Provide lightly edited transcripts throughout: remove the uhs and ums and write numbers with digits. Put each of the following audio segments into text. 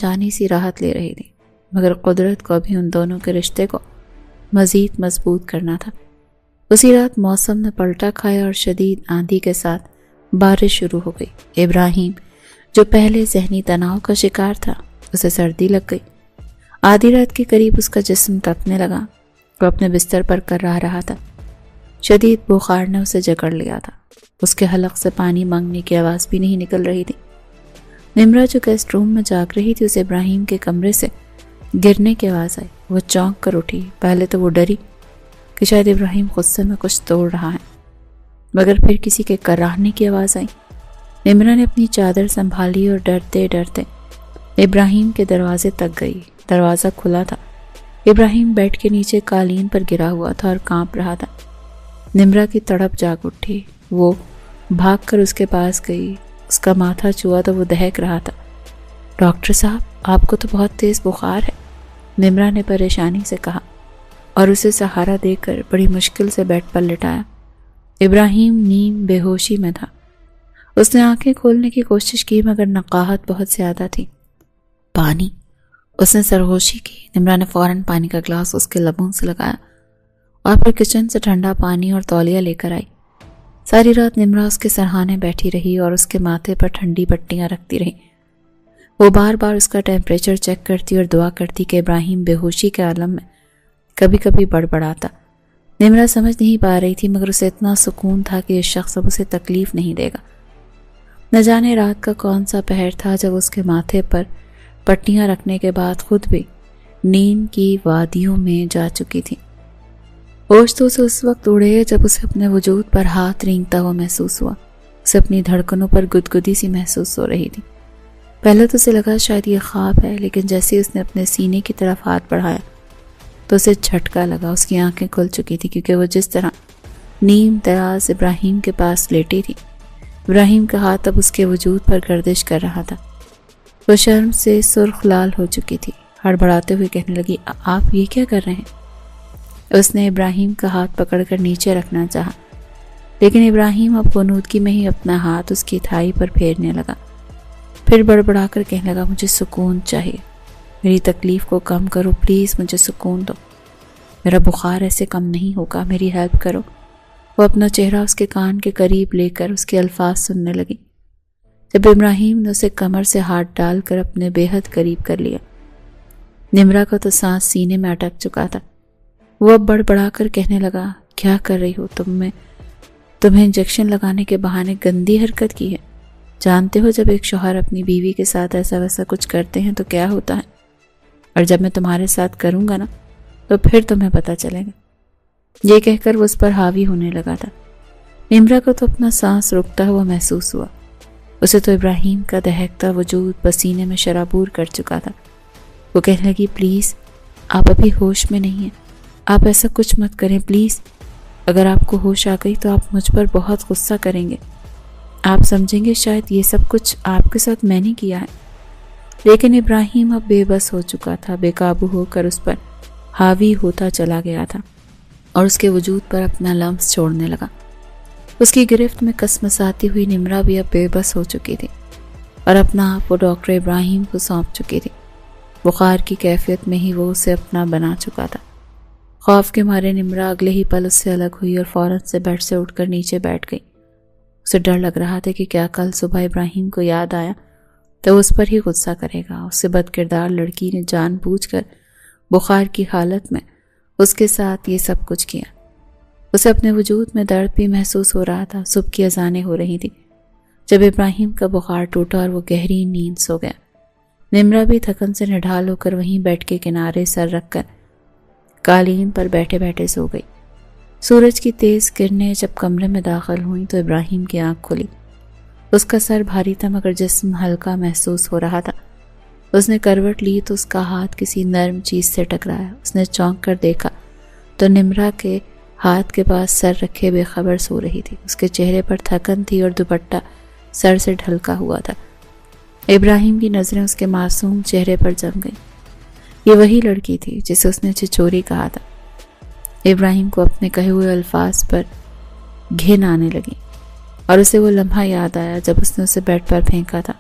جانی سی راحت لے رہی تھی، مگر قدرت کو بھی ان دونوں کے رشتے کو مزید مضبوط کرنا تھا۔ اسی رات موسم نے پلٹا کھایا اور شدید آندھی کے ساتھ بارش شروع ہو گئی۔ ابراہیم جو پہلے ذہنی تناؤ کا شکار تھا، اسے سردی لگ گئی۔ آدھی رات کے قریب اس کا جسم تپنے لگا۔ وہ اپنے بستر پر کرا رہا تھا۔ شدید بخار نے اسے جکڑ لیا تھا۔ اس کے حلق سے پانی مانگنے کی آواز بھی نہیں نکل رہی تھی۔ نمرا جو گیسٹ روم میں جاگ رہی تھی، اسے ابراہیم کے کمرے سے گرنے کی آواز آئی۔ وہ چونک کر اٹھی۔ پہلے تو وہ ڈری کہ شاید ابراہیم غصے میں کچھ توڑ رہا ہے، مگر پھر کسی کے کراہنے کی آواز آئی۔ نمرا نے اپنی چادر سنبھالی اور ڈرتے ڈرتے ابراہیم کے دروازے تک گئی۔ دروازہ کھلا تھا۔ ابراہیم بیڈ کے نیچے قالین پر گرا ہوا تھا اور کانپ رہا تھا۔ نمرا کی تڑپ جاگ اٹھی۔ وہ بھاگ کر اس کے پاس گئی۔ اس کا ماتھا چھوا تو وہ دہک رہا تھا۔ ڈاکٹر صاحب، آپ کو تو بہت تیز بخار ہے، نمرا نے پریشانی سے کہا اور اسے سہارا دے کر بڑی مشکل سے بیڈ پر لٹایا۔ ابراہیم نیم بے ہوشی میں تھا۔ اس نے آنکھیں کھولنے کی کوشش کی، مگر نقاہت بہت زیادہ تھی۔ پانی، اس نے سرگوشی کی۔ نمرا نے فوراً پانی کا گلاس اس کے لبوں سے لگایا اور پھر کچن سے ٹھنڈا پانی اور تولیہ لے کر آئی۔ ساری رات نمرا اس کے سرہانے بیٹھی رہی اور اس کے ماتھے پر ٹھنڈی پٹیاں رکھتی رہی۔ وہ بار بار اس کا ٹیمپریچر چیک کرتی اور دعا کرتی کہ ابراہیم بے ہوشی کے عالم میں کبھی کبھی بڑبڑاتا۔ نمرا سمجھ نہیں پا رہی تھی، مگر اسے اتنا سکون تھا کہ یہ شخص اب اسے تکلیف نہیں دے گا۔ نہ جانے رات کا کون سا پہر تھا جب اس کے ماتھے پر پٹیاں رکھنے کے بعد خود بھی نیند کی وادیوں میں جا چکی تھی۔ ہوش تو اسے اس وقت اڑے جب اسے اپنے وجود پر ہاتھ رینگتا ہوا محسوس ہوا۔ اسے اپنی دھڑکنوں پر گدگدی سی محسوس ہو رہی تھی۔ پہلے تو اسے لگا شاید یہ خواب ہے، لیکن جیسے اس نے اپنے سینے کی طرف ہاتھ بڑھایا تو اسے جھٹکا لگا۔ اس کی آنکھیں کھل چکی تھی، کیونکہ وہ جس طرح نیم دراز ابراہیم کے پاس لیٹی تھی، ابراہیم کا ہاتھ اب اس کے وجود پر گردش کر رہا تھا۔ وہ شرم سے سرخ لال ہو چکی تھی۔ ہڑبڑاتے ہوئے کہنے لگی، آپ یہ کیا کر رہے ہیں؟ اس نے ابراہیم کا ہاتھ پکڑ کر نیچے رکھنا چاہا، لیکن ابراہیم اب غنودگی میں ہی اپنا ہاتھ اس کی تھائی پر پھیرنے لگا۔ پھر بڑبڑا کر کہنے لگا، مجھے سکون چاہیے، میری تکلیف کو کم کرو پلیز، مجھے سکون دو، میرا بخار ایسے کم نہیں ہوگا، میری ہیلپ کرو۔ وہ اپنا چہرہ اس کے کان کے قریب لے کر اس کے الفاظ سننے لگی۔ جب ابراہیم نے اسے کمر سے ہاتھ ڈال کر اپنے بے حد قریب کر لیا، نمرا کا تو سانس سینے میں اٹک چکا تھا۔ وہ اب بڑبڑا کر کہنے لگا، کیا کر رہی ہو تمہیں انجیکشن لگانے کے بہانے گندی حرکت کی ہے۔ جانتے ہو جب ایک شوہر اپنی بیوی کے ساتھ ایسا ویسا کچھ کرتے ہیں تو کیا ہوتا ہے، اور جب میں تمہارے ساتھ کروں گا نا تو پھر تمہیں پتہ چلے گا۔ یہ کہہ کر وہ اس پر حاوی ہونے لگا تھا۔ نمرا کو تو اپنا سانس رکتا ہوا محسوس ہوا۔ اسے تو ابراہیم کا دہکتا وجود پسینے میں شرابور کر چکا تھا۔ وہ کہنے لگی، پلیز آپ ابھی ہوش میں نہیں ہیں، آپ ایسا کچھ مت کریں پلیز۔ اگر آپ کو ہوش آ گئی تو آپ مجھ پر بہت غصہ کریں گے، آپ سمجھیں گے شاید یہ سب کچھ آپ کے ساتھ میں نے کیا ہے۔ لیکن ابراہیم اب بے بس ہو چکا تھا، بے قابو ہو کر اس پر حاوی ہوتا چلا گیا تھا اور اس کے وجود پر اپنا لمس چھوڑنے لگا۔ اس کی گرفت میں کسمساتی ہوئی نمرا بھی اب بے بس ہو چکی تھی اور اپنا آپ وہ ڈاکٹر ابراہیم کو سونپ چکی تھی۔ بخار کی کیفیت میں ہی وہ اسے اپنا بنا چکا تھا۔ خوف کے مارے نمرا اگلے ہی پل اس سے الگ ہوئی اور فوراً سے بیڈ سے اٹھ کر نیچے بیٹھ گئی۔ اسے ڈر لگ رہا تھا کہ کیا کل صبح ابراہیم کو یاد آیا تو اس پر ہی غصہ کرے گا۔ اس سے بد کردار لڑکی نے جان بوجھ کر بخار کی حالت میں اس کے ساتھ یہ سب کچھ کیا۔ اسے اپنے وجود میں درد بھی محسوس ہو رہا تھا۔ صبح کی اذانیں ہو رہی تھی جب ابراہیم کا بخار ٹوٹا اور وہ گہری نیند سو گیا۔ نمرا بھی تھکن سے نڈھال ہو کر وہیں بیڈ کے کنارے سر رکھ کر قالین پر بیٹھے بیٹھے سو گئی۔ سورج کی تیز کرنیں جب کمرے میں داخل ہوئیں تو ابراہیم کی آنکھ کھلی۔ اس کا سر بھاری تھا مگر جسم ہلکا محسوس ہو رہا تھا۔ اس نے کروٹ لی تو اس کا ہاتھ کسی نرم چیز سے ٹکرایا۔ اس نے چونک کر دیکھا تو نمرا کے ہاتھ کے پاس سر رکھے بے خبر سو رہی تھی۔ اس کے چہرے پر تھکن تھی اور دوپٹہ سر سے ڈھلکا ہوا تھا۔ ابراہیم کی نظریں اس کے معصوم چہرے پر جم گئیں۔ یہ وہی لڑکی تھی جسے اس نے چچوری کہا تھا۔ ابراہیم کو اپنے کہے ہوئے الفاظ پر گھن آنے لگی اور اسے وہ لمحہ یاد آیا جب اس نے اسے بیڈ پر پھینکا تھا۔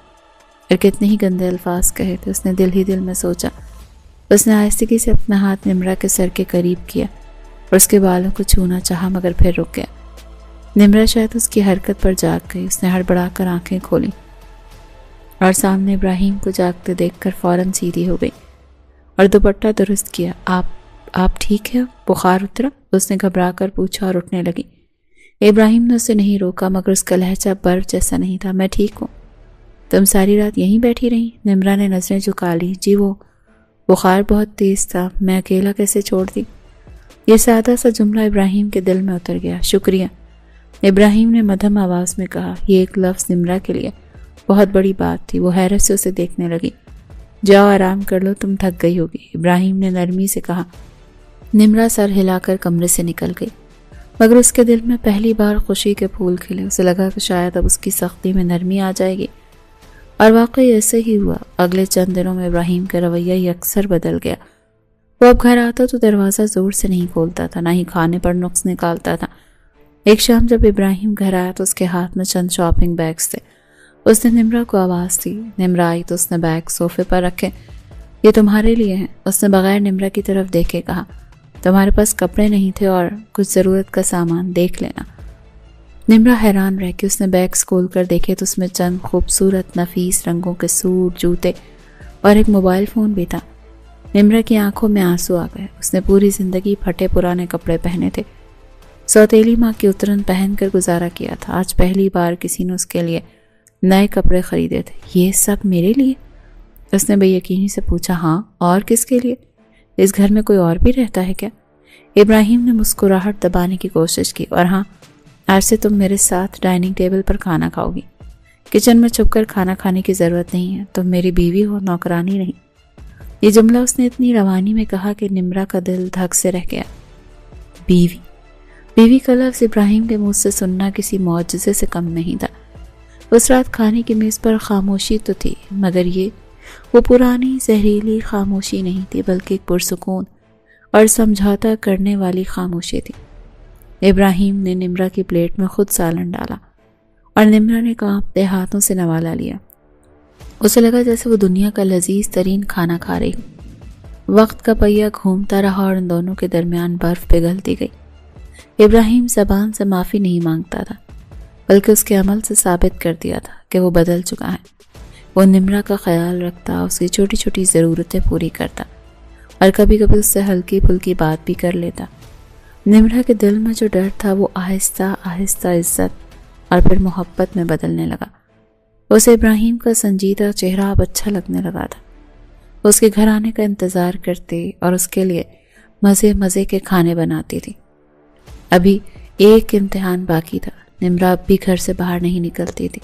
اور کتنے ہی گندے الفاظ کہے تھے، اس نے دل ہی دل میں سوچا۔ اس نے آہستگی سے اپنا ہاتھ نمرا کے سر کے قریب کیا اور اس کے بالوں کو چھونا چاہا، مگر پھر رک گیا۔ نمرا شاید اس کی حرکت پر جاگ گئی۔ اس نے ہڑبڑا کر آنکھیں کھولیں اور سامنے ابراہیم کو جاگتے دیکھ کر فوراً سیدھی ہو گئی اور دوپٹہ درست کیا۔ آپ ٹھیک ہے؟ بخار اترا؟ اس نے گھبرا کر پوچھا اور اٹھنے لگی۔ ابراہیم نے اسے نہیں روکا، مگر اس کا لہجہ برف جیسا نہیں تھا۔ میں ٹھیک ہوں۔ تم ساری رات یہیں بیٹھی رہی؟ نمرا نے نظریں جھکا لی۔ جی، وہ بخار بہت تیز تھا، میں اکیلا کیسے چھوڑ دی؟ یہ سادہ سا جملہ ابراہیم کے دل میں اتر گیا۔ شکریہ، ابراہیم نے مدھم آواز میں کہا۔ یہ ایک لفظ نمرا کے لیے بہت بڑی بات تھی۔ وہ حیرت سے اسے دیکھنے لگی۔ جاؤ آرام کر لو، تم تھک گئی ہوگی، ابراہیم نے نرمی سے کہا۔ نمرا سر ہلا کر کمرے سے نکل گئی، مگر اس کے دل میں پہلی بار خوشی کے پھول کھلے۔ اسے لگا کہ شاید اب اس کی سختی میں نرمی آ جائے گی، اور واقعی ایسے ہی ہوا۔ اگلے چند دنوں میں ابراہیم کا رویہ یکسر بدل گیا۔ وہ اب گھر آتا تو دروازہ زور سے نہیں کھولتا تھا، نہ ہی کھانے پر نقص نکالتا تھا۔ ایک شام جب ابراہیم گھر آیا تو اس کے ہاتھ میں چند شاپنگ بیگز تھے۔ اس نے نمرا کو آواز دی۔ نمرا آئی تو اس نے بیگ صوفے پر رکھے۔ یہ تمہارے لیے ہیں، اس نے بغیر نمرا کی طرف دیکھے کہا۔ تمہارے پاس کپڑے نہیں تھے اور کچھ ضرورت کا سامان، دیکھ لینا۔ نمرا حیران رہ کے اس نے بیگز کھول کر دیکھے تو اس میں چند خوبصورت نفیس رنگوں کے سوٹ، جوتے اور ایک موبائل فون بھی تھا۔ نمرا کی آنکھوں میں آنسو آ گئے۔ اس نے پوری زندگی پھٹے پرانے کپڑے پہنے تھے، سوتیلی ماں کی اترن پہن کر گزارا کیا تھا۔ آج پہلی بار کسی نے اس کے لیے نئے کپڑے خریدے تھے۔ یہ سب میرے لیے؟ اس نے بے یقینی سے پوچھا۔ ہاں، اور کس کے لیے؟ اس گھر میں کوئی اور بھی رہتا ہے کیا؟ ابراہیم نے مسکراہٹ دبانے کی کوشش کی۔ اور ہاں، آج سے تم میرے ساتھ ڈائننگ ٹیبل پر کھانا کھاؤ گی۔ کچن میں چھپ کر کھانا کھانے کی ضرورت نہیں ہے، تم میری بیوی ہو، نوکرانی نہیں۔ یہ جملہ اس نے اتنی روانی میں کہا کہ نمرا کا دل دھک سے رہ گیا۔ بیوی کا لفظ ابراہیم کے منہ سے سننا کسی معجزے سے کم نہیں تھا۔ اس رات کھانے کی میز پر خاموشی تو تھی، مگر وہ پرانی زہریلی خاموشی نہیں تھی، بلکہ ایک پرسکون اور سمجھوتا کرنے والی خاموشی تھی۔ ابراہیم نے نمرا کی پلیٹ میں خود سالن ڈالا اور نمرا نے کانپتے ہاتھوں سے نوالا لیا۔ اسے لگا جیسے وہ دنیا کا لذیذ ترین کھانا کھا رہی ہو۔ وقت کا پہیہ گھومتا رہا اور ان دونوں کے درمیان برف پگھلتی گئی۔ ابراہیم زبان سے معافی نہیں مانگتا تھا، بلکہ اس کے عمل سے ثابت کر دیا تھا کہ وہ بدل چکا ہے۔ وہ نمرا کا خیال رکھتا، اس کی چھوٹی چھوٹی ضرورتیں پوری کرتا اور کبھی کبھی اس سے ہلکی پھلکی بات بھی کر لیتا۔ نمرا کے دل میں جو ڈر تھا وہ آہستہ آہستہ عزت اور پھر محبت میں بدلنے لگا۔ اسے ابراہیم کا سنجیدہ چہرہ اب اچھا لگنے لگا تھا۔ اس کے گھر آنے کا انتظار کرتے اور اس کے لیے مزے مزے کے کھانے بناتی تھی۔ ابھی ایک امتحان باقی تھا۔ نمرا اب بھی گھر سے باہر نہیں نکلتی تھی۔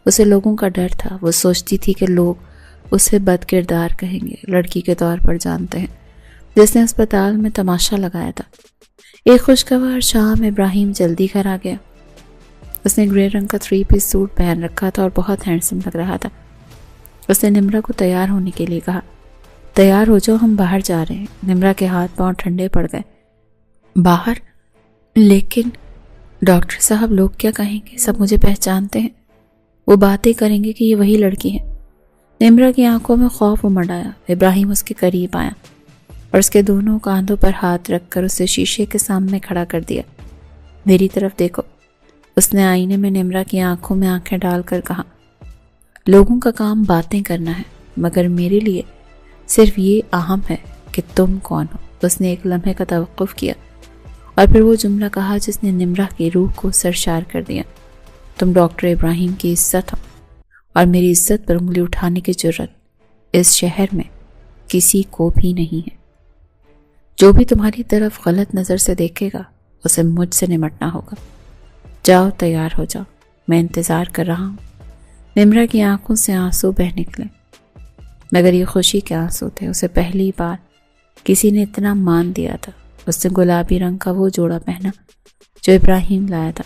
اسے لوگوں کا ڈر تھا۔ وہ سوچتی تھی کہ لوگ اسے بد کردار کہیں گے، لڑکی کے طور پر جانتے ہیں جس نے اسپتال میں تماشا لگایا تھا۔ ایک خوشگوار شام ابراہیم جلدی گھر آ گیا۔ اس نے گرے رنگ کا 3 پیس سوٹ پہن رکھا تھا اور بہت ہینڈسم لگ رہا تھا۔ اس نے نمرا کو تیار ہونے کے لیے کہا۔ تیار ہو جاؤ، ہم باہر جا رہے ہیں۔ نمرا کے ہاتھ پاؤں ٹھنڈے پڑ گئے۔ باہر؟ لیکن ڈاکٹر صاحب، لوگ کیا کہیں گے؟ سب مجھے پہچانتے ہیں، وہ باتیں کریں گے کہ یہ وہی لڑکی ہے۔ نمرا کی آنکھوں میں خوف امڑ آیا۔ ابراہیم اس کے قریب آیا اور اس کے دونوں کاندھوں پر ہاتھ رکھ کر اسے شیشے کے سامنے کھڑا کر دیا۔ میری طرف دیکھو، اس نے آئینے میں نمرا کی آنکھوں میں آنکھیں ڈال کر کہا۔ لوگوں کا کام باتیں کرنا ہے، مگر میرے لیے صرف یہ اہم ہے کہ تم کون ہو۔ اس نے ایک لمحے کا توقف کیا اور پھر وہ جملہ کہا جس نے نمرا کی روح کو سرشار کر دیا۔ تم ڈاکٹر ابراہیم کی عزت ہو، اور میری عزت پر انگلی اٹھانے کی جرت اس شہر میں کسی کو بھی نہیں ہے۔ جو بھی تمہاری طرف غلط نظر سے دیکھے گا اسے مجھ سے نمٹنا ہوگا۔ جاؤ، تیار ہو جاؤ، میں انتظار کر رہا ہوں۔ نمرا کی آنکھوں سے آنسو بہہ نکلے، مگر یہ خوشی کے آنسو تھے۔ اسے پہلی بار کسی نے اتنا مان دیا تھا۔ اس نے گلابی رنگ کا وہ جوڑا پہنا جو ابراہیم لایا تھا،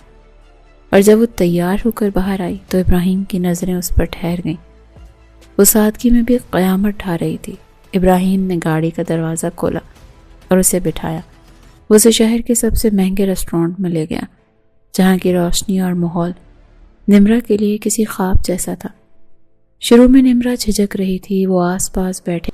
اور جب وہ تیار ہو کر باہر آئی تو ابراہیم کی نظریں اس پر ٹھہر گئیں۔ وہ سادگی میں بھی قیامت ڈھا رہی تھی۔ ابراہیم نے گاڑی کا دروازہ کھولا اور اسے بٹھایا۔ وہ اسے شہر کے سب سے مہنگے ریسٹورانٹ میں لے گیا، جہاں کی روشنی اور ماحول نمرا کے لیے کسی خواب جیسا تھا۔ شروع میں نمرا جھجک رہی تھی، وہ آس پاس بیٹھے